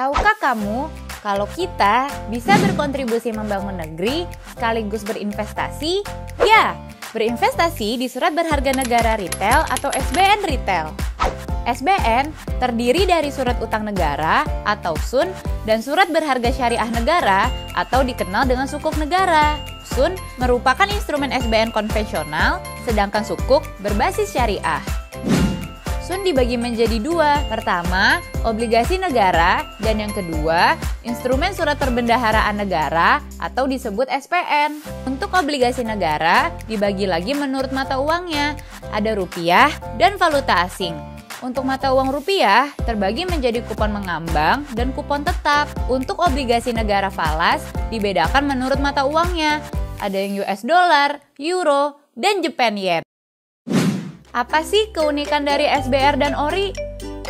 Tahukah kamu kalau kita bisa berkontribusi membangun negeri sekaligus berinvestasi? Ya, berinvestasi di surat berharga negara retail atau SBN retail. SBN terdiri dari surat utang negara atau SUN dan surat berharga syariah negara atau dikenal dengan sukuk negara. SUN merupakan instrumen SBN konvensional, sedangkan sukuk berbasis syariah. SUN dibagi menjadi dua. Pertama, obligasi negara, dan yang kedua, instrumen surat perbendaharaan negara atau disebut SPN. Untuk obligasi negara dibagi lagi menurut mata uangnya, ada rupiah dan valuta asing. Untuk mata uang rupiah terbagi menjadi kupon mengambang dan kupon tetap. Untuk obligasi negara falas dibedakan menurut mata uangnya. Ada yang US dollar, euro, dan Japan yen. Apa sih keunikan dari SBR dan ORI?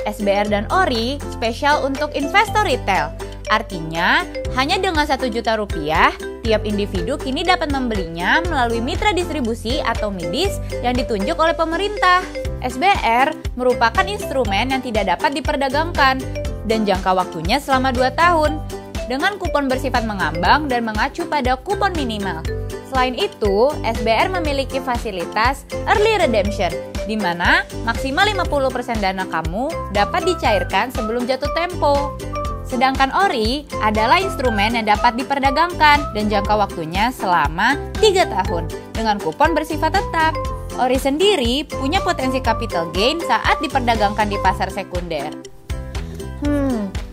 SBR dan ORI spesial untuk investor retail. Artinya, hanya dengan 1 juta rupiah, tiap individu kini dapat membelinya melalui mitra distribusi atau MIDIS yang ditunjuk oleh pemerintah. SBR merupakan instrumen yang tidak dapat diperdagangkan dan jangka waktunya selama 2 tahun dengan kupon bersifat mengambang dan mengacu pada kupon minimal. Selain itu, SBR memiliki fasilitas early redemption, di mana maksimal 50% dana kamu dapat dicairkan sebelum jatuh tempo. Sedangkan ORI adalah instrumen yang dapat diperdagangkan dan jangka waktunya selama 3 tahun dengan kupon bersifat tetap. ORI sendiri punya potensi capital gain saat diperdagangkan di pasar sekunder.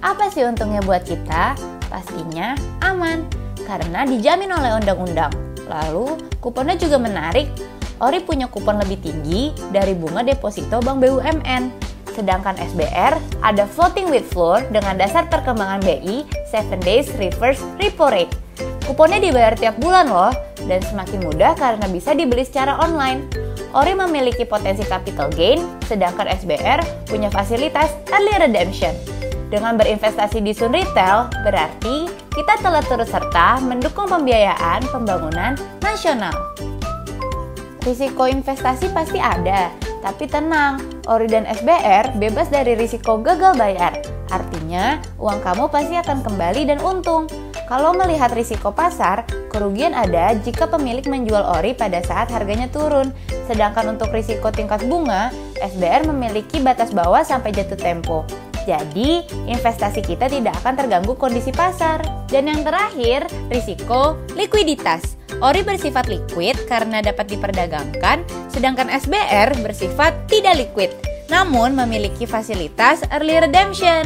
Apa sih untungnya buat kita? Pastinya aman, karena dijamin oleh undang-undang. Lalu, kuponnya juga menarik. ORI punya kupon lebih tinggi dari bunga deposito Bank BUMN. Sedangkan SBR ada floating with floor dengan dasar perkembangan BI 7 days reverse repo rate. Kuponnya dibayar tiap bulan loh, dan semakin mudah karena bisa dibeli secara online. ORI memiliki potensi capital gain, sedangkan SBR punya fasilitas early redemption. Dengan berinvestasi di SUN Retail, berarti kita telah turut serta mendukung pembiayaan pembangunan nasional. Risiko investasi pasti ada, tapi tenang, ORI dan SBR bebas dari risiko gagal bayar. Artinya, uang kamu pasti akan kembali dan untung. Kalau melihat risiko pasar, kerugian ada jika pemilik menjual ORI pada saat harganya turun. Sedangkan untuk risiko tingkat bunga, SBR memiliki batas bawah sampai jatuh tempo. Jadi, investasi kita tidak akan terganggu kondisi pasar. Dan yang terakhir, risiko likuiditas. ORI bersifat liquid karena dapat diperdagangkan, sedangkan SBR bersifat tidak liquid, namun memiliki fasilitas early redemption.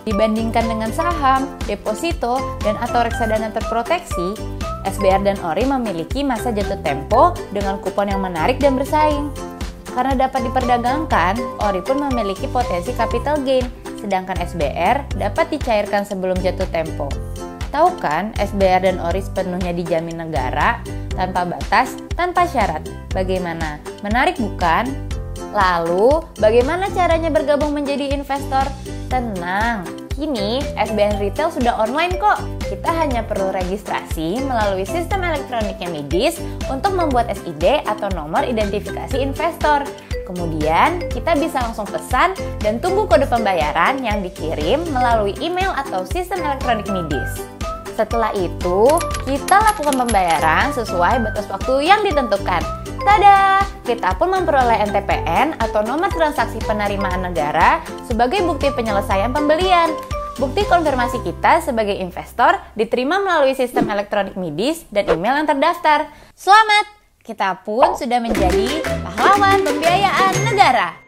Dibandingkan dengan saham, deposito, dan atau reksadana terproteksi, SBR dan ORI memiliki masa jatuh tempo dengan kupon yang menarik dan bersaing. Karena dapat diperdagangkan, ORI pun memiliki potensi capital gain, sedangkan SBR dapat dicairkan sebelum jatuh tempo. Tahu kan, SBR dan ORI sepenuhnya dijamin negara, tanpa batas, tanpa syarat. Bagaimana? Menarik bukan? Lalu, bagaimana caranya bergabung menjadi investor? Tenang, kini SBN Retail sudah online kok. Kita hanya perlu registrasi melalui sistem elektroniknya MIDIS untuk membuat SID atau nomor identifikasi investor. Kemudian, kita bisa langsung pesan dan tunggu kode pembayaran yang dikirim melalui email atau sistem elektronik MIDIS. Setelah itu, kita lakukan pembayaran sesuai batas waktu yang ditentukan. Tada! Kita pun memperoleh NTPN atau nomor transaksi penerimaan negara sebagai bukti penyelesaian pembelian. Bukti konfirmasi kita sebagai investor diterima melalui sistem elektronik MIDIS dan email yang terdaftar. Selamat! Kita pun sudah menjadi pahlawan pembiayaan negara.